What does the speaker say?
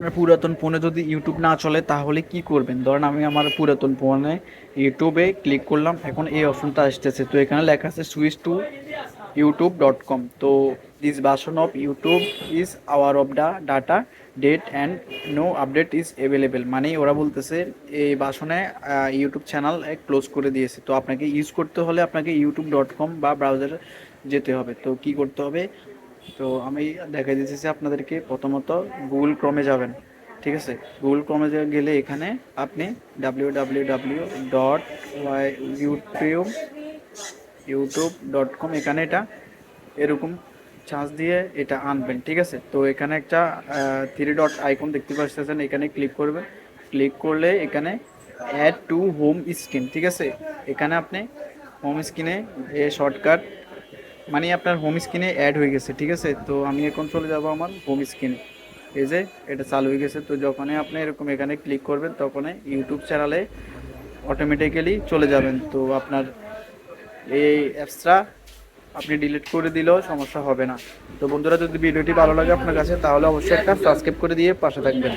আপনার পুরাতন ফোনে যদি ইউটিউব না চলে তাহলে কি করবেন? ধরেন আমি আমার পুরাতন ফোনে ইউটিউবে ক্লিক করলাম, এখন এই অপশনটা আসতেছে, তো এখানে লেখা আছে সুইচ টু youtube.com। তো this version of YouTube is our of the data date and no update is available, মানে ওরা বলতেছে এই ভার্সনে ইউটিউব চ্যানেল ক্লোজ করে দিয়েছে। তো আপনাকে ইউজ করতে হলে আপনাকে youtube.com বা ব্রাউজারে যেতে হবে। তো কি করতে হবে? তো আমি দেখাই দিতেছি আপনাদেরকে। প্রথমত গুগল ক্রমে যাবেন, ঠিক আছে? গুগল ক্রমে গেলে এখানে আপনি www.youtube.com এখানে এটা এরকম চার্জ দিয়ে এটা আনবেন, ঠিক আছে? তো এখানে একটা থ্রি ডট আইকন দেখতে পাচ্ছেন, এখানে ক্লিক করবেন। ক্লিক করলে এখানে অ্যাড টু হোম স্ক্রিন, ঠিক আছে? এখানে আপনি হোম স্ক্রিনে শর্টকাট, মানে আপনার হোম স্ক্রিনে অ্যাড হয়ে গেছে, ঠিক আছে? তো আমি এখন চলে যাব আমার হোম স্ক্রিনে। এই যে এটা চালু হয়ে গেছে। তো যখনই আপনি এরকম এখানে ক্লিক করবেন তখনই ইউটিউব চ্যানেলে অটোমেটিক্যালি চলে যাবেন। তো আপনার এই অ্যাপসটা আপনি ডিলিট করে দিলেও সমস্যা হবে না। তো বন্ধুরা, যদি ভিডিওটি ভালো লাগে আপনার কাছে তাহলে অবশ্যই একটা সাবস্ক্রাইব করে দিয়ে পাশে থাকবেন।